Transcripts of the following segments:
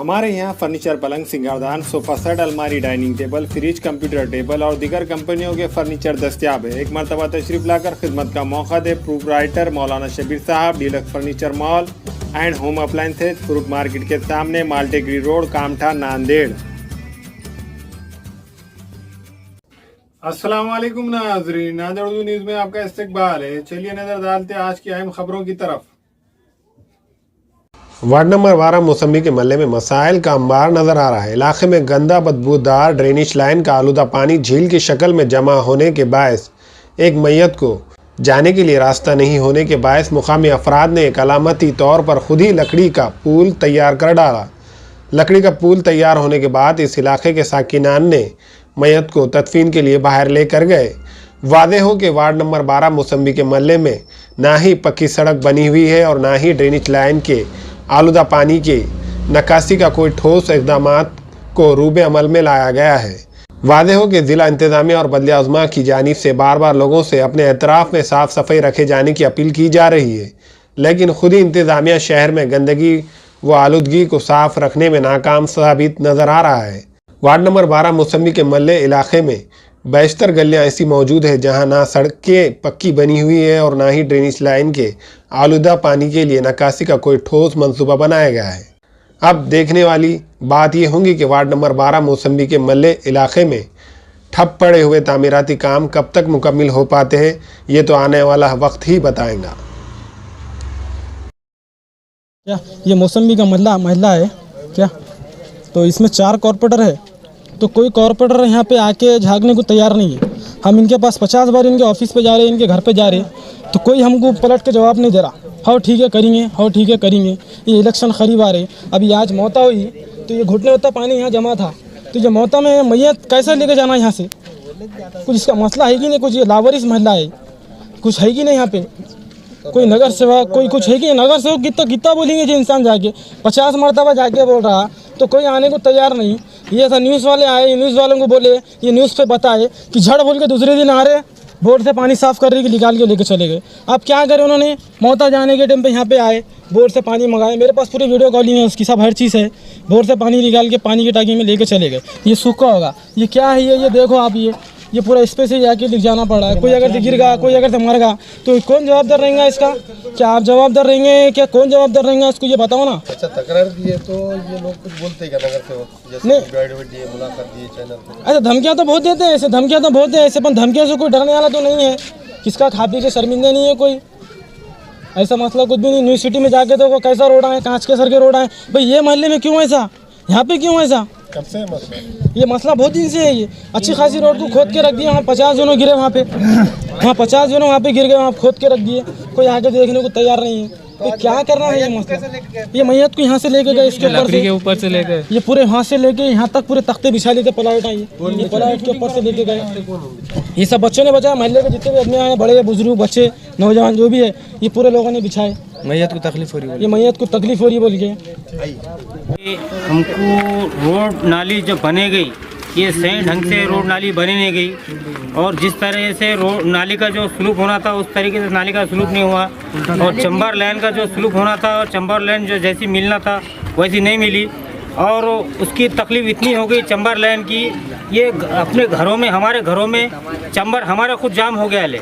हमारे यहाँ फर्नीचर, पलंग, सिंगारदान, सोफा सेट, अलमारी, dining table, fridge, computer table और दीगर कंपनियों के फर्नीचर दस्तियाब है। एक मरतबा तशरीफ लाकर खिदमत का मौका दे। प्रोप्राइटर मौलाना शबीर साहब, deluxe furniture mall and home appliances, fruit market के सामने, माल्टेगरी रोड, कामठा, नांदेड़। अस्सलाम वालेकुम नाज़रीन, नांदेड़ उर्दू न्यूज़ में आपका इस्तकबाल है। चलिए नजर डालते हैं आज की अहम खबरों की तरफ। वार्ड नंबर 12 मौसमी के मल्ले में मसाइल का अंबार नजर आ रहा है। इलाके में गंदा बदबूदार ड्रेनेज लाइन का आलूदा पानी झील की शक्ल में जमा होने के बायस एक मैयत को जाने के लिए रास्ता नहीं होने के बायस मुकामी अफराद ने एक अलामती तौर पर खुद ही लकड़ी का पुल तैयार कर डाला। लकड़ी का पुल तैयार होने के बाद इस इलाके के साकिनान ने मैयत को तदफीन के लिए बाहर लेकर गए। वादे हो कि वार्ड नंबर 12 मौसमी के मल्ले में ना ही पक्की सड़क बनी हुई है और ना ही ड्रेनेज लाइन के आलूदा पानी की नक्काशी का कोई ठोस इक़दाम को रूबे अमल में लाया गया है। वादे हो कि ज़िला इंतज़ामिया और बदले आज़मा की जानिब से बार बार लोगों से अपने एतराफ़ में साफ़ सफाई रखे जाने की अपील की जा रही है, लेकिन खुद ही इंतज़ामिया शहर में गंदगी व आलूदगी को साफ़ रखने में नाकाम साबित नज़र आ रहा है। वार्ड नंबर 12 मौसमी के मल्ले इलाके में बेशतर गलियाँ ऐसी मौजूद है जहाँ ना सड़कें पक्की बनी हुई है और ना ही ड्रेनेज लाइन के आलूदा पानी के लिए नक्काशी का कोई ठोस मंसूबा बनाया गया है। अब देखने वाली बात यह होगी कि वार्ड नंबर 12 मौसमी के मल्ले इलाके में ठप पड़े हुए तामीराती काम कब तक मुकम्मल हो पाते हैं, ये तो आने वाला वक्त ही बताएगा। क्या ये मौसमी का महल्ला है क्या? तो इसमें 4 कॉर्पोरेटर है, तो कोई कॉर्पोरेटर यहाँ पे आके झांकने को तैयार नहीं है। हम इनके पास 50 बार इनके ऑफिस पे जा रहे हैं, इनके घर पे जा रहे हैं, तो कोई हमको पलट के जवाब नहीं दे रहा। हाँ ठीक है करेंगे, हाँ ठीक है करेंगे। ये इलेक्शन करीब आ रहे, अभी आज मौता हुई तो ये घुटने उतना पानी यहाँ जमा था, तो ये मौता में मैयत कैसे लेके जाना यहाँ से? कुछ इसका मसला है कि नहीं? कुछ ये लावारिस महल्ला है, कुछ है कि नहीं यहाँ पे? कोई नगर सेवक कोई कुछ है कि नगर सेवक कितना बोलेंगे जो इंसान जाके 50 मरतबा जाके बोल रहा तो कोई आने को तैयार नहीं। ये ऐसा न्यूज़ वाले आए, न्यूज़ वालों को बोले, ये न्यूज़ पे बताए कि झड़ बोल के दूसरे दिन आ रहे बोर्ड से पानी साफ़ कर रही निकाल के लेके चले गए। अब क्या करें, उन्होंने मौता जाने के टाइम पे यहाँ पे आए, बोर्ड से पानी मंगाए, मेरे पास पूरी वीडियो कॉलिंग है उसकी, सब हर चीज़ है। बोर्ड से पानी निकाल के पानी की टाँकी में लेके चले गए। ये सूखा होगा, ये क्या है ये देखो आप, ये पूरा इस पे से जाके लिख जाना पड़ रहा है। कोई अगर से गिर गया, कोई अगर से मर गया तो कौन जवाबदार रहेगा इसका? क्या आप जवाबदार रहेंगे? क्या कौन जवाबदार रहेगा इसको, ये बताओ ना। अच्छा तकरार दिए तो ये लोग कुछ बोलते हैं क्या नगर सेवक? जैसे मुलाकात दिए चैनल पे। अच्छा धमकियाँ तो बहुत देते हैं ऐसे, धमकियाँ तो बहुत है ऐसे, पर धमकियों से कोई डरने वाला तो नहीं है। किसका खा पी के शर्मिंदा नहीं है कोई, ऐसा मसला कुछ भी नहीं। न्यू सिटी में जाके तो कैसा रोड आए, कांच के सर के रोड आए। भाई ये मोहल्ले में क्यों ऐसा, यहाँ पे क्यों ऐसा? कब से मसला? ये मसला बहुत दिन से है। ये अच्छी खासी रोड को खोद के रख दिया, वहाँ 50 जनों गिरे, वहाँ पे 50 जनों वहाँ पे गिर गए, वहाँ खोद के रख दिए, कोई आगे देखने को तैयार नहीं है। तो क्या करना है ये मसला? ये मैयत को यहाँ से लेके गए, इसके ऊपर से ले गए, ये पूरे वहाँ से लेके यहाँ तक पूरे तख्ते बिछा लेते, प्लाट आइए, ये प्लाट के ऊपर से लेके गए। ये सब बच्चों ने बचाया, महल्ले के जितने भी आदमी आए, बड़े बुजुर्ग, बच्चे, नौजवान जो भी है, ये पूरे लोगों ने बिछाए। मैयत को तकलीफ हो रही है, ये मैयत को तकलीफ हो रही है बोल के। हमको रोड नाली जब बने गई, ये सही ढंग से रोड नाली बनी नहीं गई, और जिस तरह से रोड नाली का जो सलूक होना था उस तरीके से नाली का सलूक नहीं हुआ, और चंबर लाइन का जो सलूक होना था और चंबर लाइन जो जैसी मिलना था वैसी नहीं मिली, और उसकी तकलीफ़ इतनी हो गई चंबर लाइन की। ये अपने घरों में, हमारे घरों में चंबर हमारा खुद जाम हो गया ले,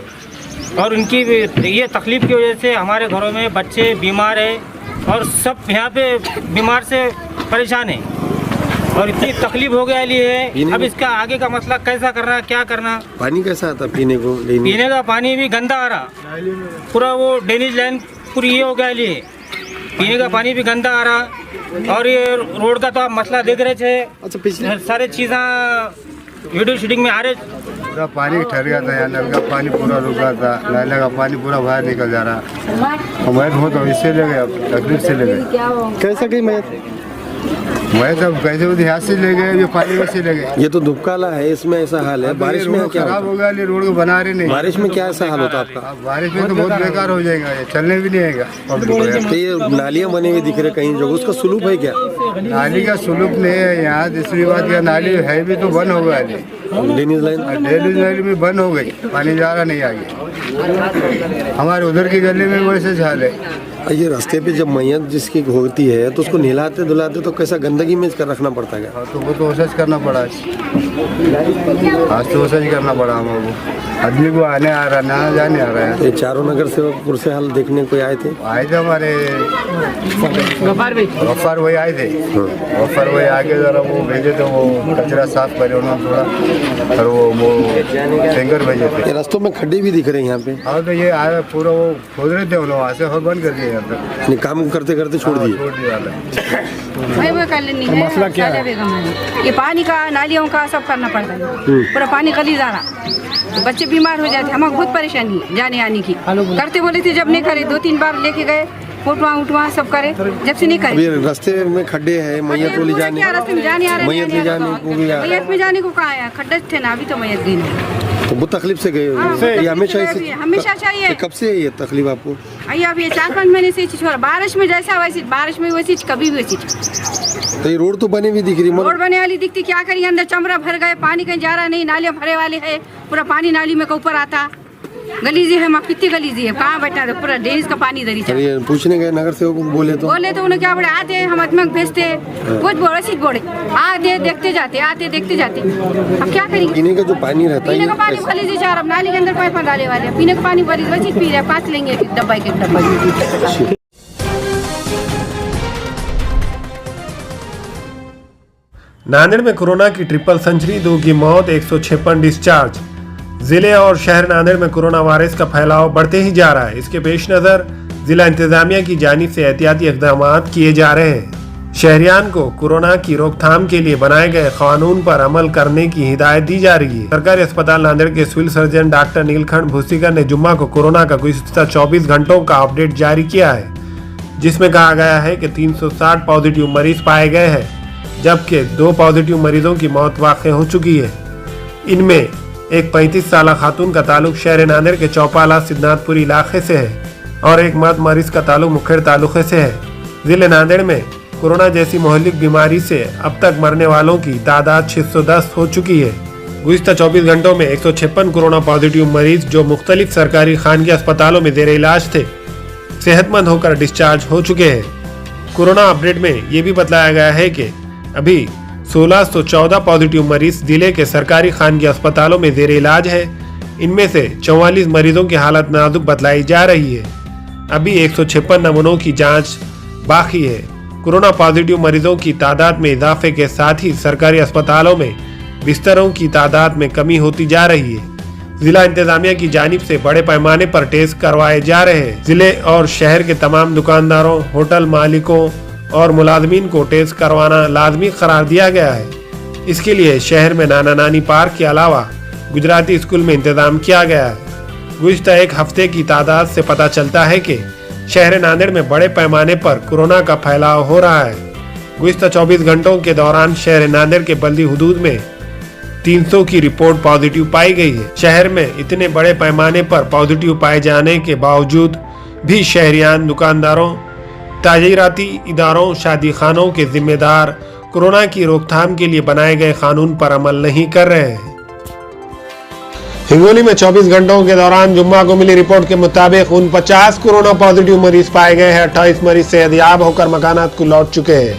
और उनकी ये तकलीफ़ की वजह से हमारे घरों में बच्चे बीमार है और सब यहाँ पे बीमार से परेशान है, और इतनी तकलीफ हो गया है। अब इसका आगे का मसला कैसा करना, क्या करना? पानी कैसा आता पीने को? पीने का पानी भी गंदा आ रहा, पूरा वो ड्रेनेज लाइन पूरी ये हो गया लिए, पीने का पानी भी गंदा आ रहा, और ये रोड का तो आप मसला देख रहे थे। अच्छा पिछले सारे चीज़ें वीडियो शूटिंग में आ रहे, पूरा पानी ठहर गया था, यहाँ नल का पानी पूरा रुका था, नाले का पानी पूरा बाहर निकल जा रहा। हमारे बहुत इससे ले गए, तकलीफ से ले गए। कैसा गई मैयत? मैं सब कैसे यहाँ से ले गए, ये पानी में से ले गए। ये तो धुपकाला है, इसमें ऐसा हाल है। बारिश में क्या खराब हो गया, रोड को बना रहे नहीं। बारिश में क्या ऐसा हाल होता है आपका? बारिश में तो बहुत बेकार हो जाएगा, ये चलने भी नहीं आएगा। तो ये नालियाँ बनी हुई दिख रही कहीं जगह, उसका सुलूक है क्या? नाली का सुलूक नहीं है यहाँ। दूसरी बात क्या, नाली है भी तो बंद हो गया, ड्रेनेज लाइन में बंद हो गई, पानी जा रहा नहीं आगे। हमारे उधर की गली में वैसे झाल है। ये रास्ते पे जब मैयत जिसकी होती है तो उसको नहलाते धुलाते तो कैसा गंदगी में कर रखना पड़ता है क्या? तो वो तो वैसा करना पड़ा आज तो वैसा ही करना पड़ा हमको। आदमी को आने आ रहा ना जाने आ रहा है। ये चारों नगर सेवक से हाल देखने कोई आए थे हमारे गफ्फार भाई आए थे। गफ्फार भाई आके जरा वो भेजे थे, वो कचरा साफ करे उन्होंने थोड़ा, और वो टैंकर भेजे थे। ये रास्तों में खड्डे भी दिख रहे हैं यहाँ पे। हाँ तो ये आया पूरा वो खोद रहे थे उन्होंने, वहाँ से और बंद कर दिया यहाँ पे। काम करते करते छोड़ दिए। भाई वो कॉलोनी है, मसला क्या है? ये पानी का, नालियों का सब करना पड़ता है। पूरा पानी गली जा रहा, तो बच्चे बीमार हो जाते। हमें बहुत परेशानी है जाने आने की। करते बोले थे, जब नहीं करे 2-3 बार लेके गए, फोटवा उठवा सब करे, जब से नहीं करे। अभी रास्ते में खड्डे हैं, मैयत ले जाने, रास्ते में जाने आ रहे, मैयत ले जाने को भी मैयत में जाने को कहाँ है? खड्डे थे ना, अभी तो मैयत गई नहीं। तो बहुत तकलीफ से गए। ये हमेशा हमेशा चाहिए। कब से है ये तकलीफ आपको? अब ये 4-5 महीने से छोड़ा। बारिश में जैसा वैसी, बारिश में वैसी, कभी भी वैसी। तो ये रोड तो बनी हुई दिख रही, रोड बने वाली दिखती, क्या करिए? अंदर चमड़ा भर गए, पानी कहीं जा रहा नहीं, नालियाँ भरे वाले है, पूरा पानी नाली में ऊपर आता। गलीजी है, माँ कितनी गलीजी है, कहाँ बैठा है? पूरा ड्रेनेज का पानी इधर ही चल। ये पूछने गए नगर सेवक को, बोले तो उन्हें क्या बोले, आते हम अदमक भेजते, कुछ बोले सीट बोले, आते देखते जाते, आते देखते जाते। अब क्या करेंगे? पीने का जो पानी रहता है, पीने का पानी गलीजी जा रहा, नाली के अंदर पाइप डाले वाले, पीने का पानी बड़ी वैसे पी रहे, 5 लेंगे डब्बा के डब्बा। नांदेड़ में कोरोना की ट्रिपल सेंचुरी, 2 की मौत, 156 डिस्चार्ज। जिले और शहर नांदेड़ में कोरोना वायरस का फैलाव बढ़ते ही जा रहा है। इसके पेश नजर जिला इंतजामिया की जानिब से एहतियाती इक़दाम किए जा रहे हैं। शहरियान को कोरोना की रोकथाम के लिए बनाए गए कानून पर अमल करने की हिदायत दी जा रही है। सरकारी अस्पताल नांदेड़ के सिविल सर्जन डॉक्टर नीलकंठ भूसीकर ने जुम्मा को कोरोना का गुज़िश्ता 24 घंटों का अपडेट जारी किया है, जिसमें कहा गया है कि 360 पॉजिटिव मरीज पाए गए हैं, जबकि 2 पॉजिटिव मरीजों की मौत वाक़ई हो चुकी है। इनमें एक 35 साल खातून का ताल्लुक शहर नांदेड़ के चौपाला सिद्धनाथपुरी इलाके से है और एक मर्द मरीज का ताल्लुक मुखेड़ तालुके से है। जिले नांदेड़ में कोरोना जैसी मोहल्लिक बीमारी से अब तक मरने वालों की तादाद 610 हो चुकी है। गुज़िश्ता 24 घंटों में 156 कोरोना पॉजिटिव मरीज जो मुख्तलिफ सरकारी खानगी अस्पतालों में ज़ेर इलाज थे, सेहतमंद होकर डिस्चार्ज हो चुके हैं। कोरोना अपडेट में ये भी बताया गया है कि अभी 1614 पॉजिटिव मरीज जिले के सरकारी खानगी अस्पतालों में ज़ेर इलाज है। इनमें से 44 मरीजों की हालत नाजुक बतलाई जा रही है। अभी 156 नमूनों की जांच बाकी है। कोरोना पॉजिटिव मरीजों की तादाद में इजाफे के साथ ही सरकारी अस्पतालों में बिस्तरों की तादाद में कमी होती जा रही है। जिला इंतजामिया की जानिब से बड़े पैमाने पर टेस्ट करवाए जा रहे हैं। जिले और शहर के तमाम दुकानदारों, होटल मालिकों और मुलाजमीन को टेस्ट करवाना लाजमी करार दिया गया है। इसके लिए शहर में नाना नानी पार्क के अलावा गुजराती स्कूल में इंतजाम किया गया है। गुज़िश्ता एक हफ्ते की तादाद से पता चलता है कि शहर नांदेड़ में बड़े पैमाने पर कोरोना का फैलाव हो रहा है। गुज़िश्ता 24 घंटों के दौरान शहर नांदेड़ के बल्दी हुदूद में 300 की रिपोर्ट पॉजिटिव पाई गई है। शहर में इतने बड़े पैमाने पर पॉजिटिव पाए जाने के बावजूद भी शहरियान, दुकानदारों, ताजीराती इदारों, शादी खानों के जिम्मेदार कोरोना की रोकथाम के लिए बनाए गए कानून पर अमल नहीं कर रहे हैं। हिंगोली में 24 घंटों के दौरान जुम्मा को मिली रिपोर्ट के मुताबिक 49 कोरोना पॉजिटिव मरीज पाए गए हैं। 28 मरीज सेहतयाब होकर मकानात को लौट चुके हैं।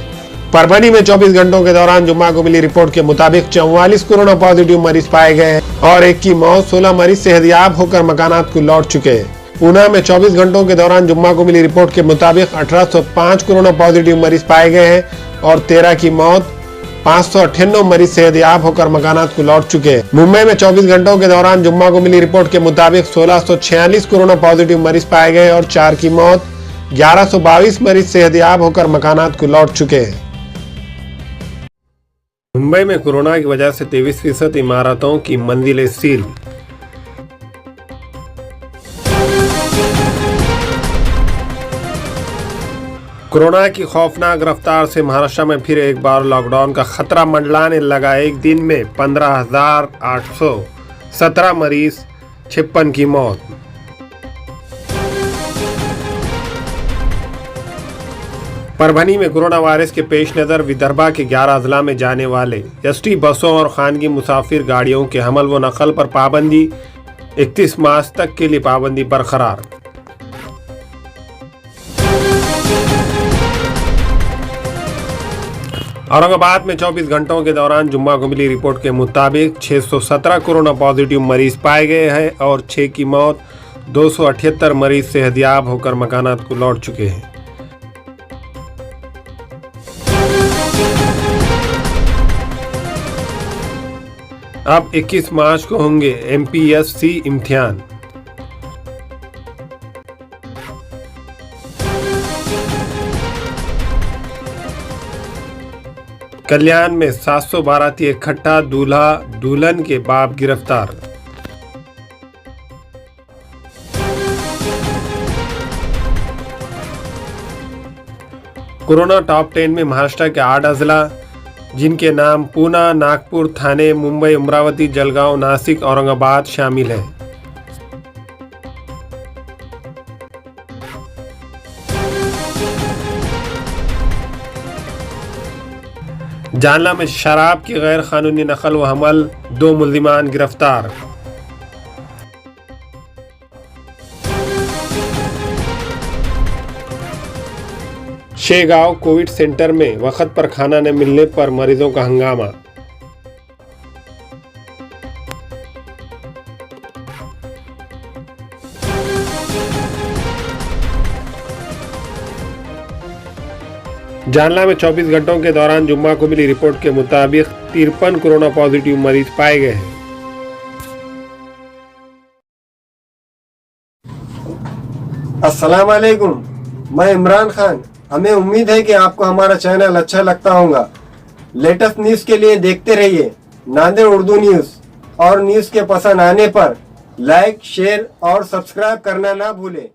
परभनी में 24 घंटों के दौरान जुम्मा को मिली रिपोर्ट के मुताबिक 44 कोरोना पॉजिटिव मरीज पाए गए हैं और 1 की मौत। 16 मरीज सेहतयाब होकर मकानात को लौट चुके हैं। ऊना में 24 घंटों के दौरान जुम्मा को मिली रिपोर्ट के मुताबिक 1805 कोरोना पॉजिटिव मरीज पाए गए हैं और 13 की मौत। 598 मरीज सेहतयाब होकर मकानात को लौट चुके हैं। मुंबई में 24 घंटों के दौरान जुम्मा को मिली रिपोर्ट के मुताबिक 1646 कोरोना पॉजिटिव मरीज पाए गए और 4 की मौत। 1122 मरीज सेहतयाब होकर मकानात को लौट चुके हैं। मुंबई में कोरोना की वजह से 23% इमारतों की मंजिलें सील। कोरोना की खौफनाक रफ्तार से महाराष्ट्र में फिर एक बार लॉकडाउन का खतरा मंडलाने लगा। एक दिन में 15,817 मरीज, 56 की मौत। परभनी में कोरोना वायरस के पेश नज़र विदर्भा के 11 अजला में जाने वाले एसटी बसों और खानगी मुसाफिर गाड़ियों के हमल व नकल पर पाबंदी, 31 मार्च तक के लिए पाबंदी बरकरार। औरंगाबाद में 24 घंटों के दौरान जुम्मा को मिली रिपोर्ट के मुताबिक 617 कोरोना पॉजिटिव मरीज पाए गए हैं और 6 की मौत, 278 मरीज सेहतयाब होकर मकानात को लौट चुके हैं। अब 21 मार्च को होंगे MPSC इम्तिहान। कल्याण में 700 बाराती इकट्ठा, दूल्हा दुल्हन के बाप गिरफ्तार। कोरोना टॉप 10 में महाराष्ट्र के 8 अजला, जिनके नाम पूना, नागपुर, ठाणे, मुंबई, अमरावती, जलगांव, नासिक, औरंगाबाद शामिल हैं। जालना में शराब की गैर कानूनी नकल व हमल, 2 मुल्जिमान गिरफ्तार। शेगांव कोविड सेंटर में वक्त पर खाना न मिलने पर मरीजों का हंगामा। जालना में 24 घंटों के दौरान जुम्मा को मिली रिपोर्ट के मुताबिक 53 कोरोना पॉजिटिव मरीज पाए गए हैं। अस्सलाम वालेकुम, मैं इमरान खान। हमें उम्मीद है कि आपको हमारा चैनल अच्छा लगता होगा। लेटेस्ट न्यूज़ के लिए देखते रहिए नांदेड़ उर्दू न्यूज़, और न्यूज़ के पसंद आने पर लाइक, शेयर और सब्सक्राइब करना ना भूलें।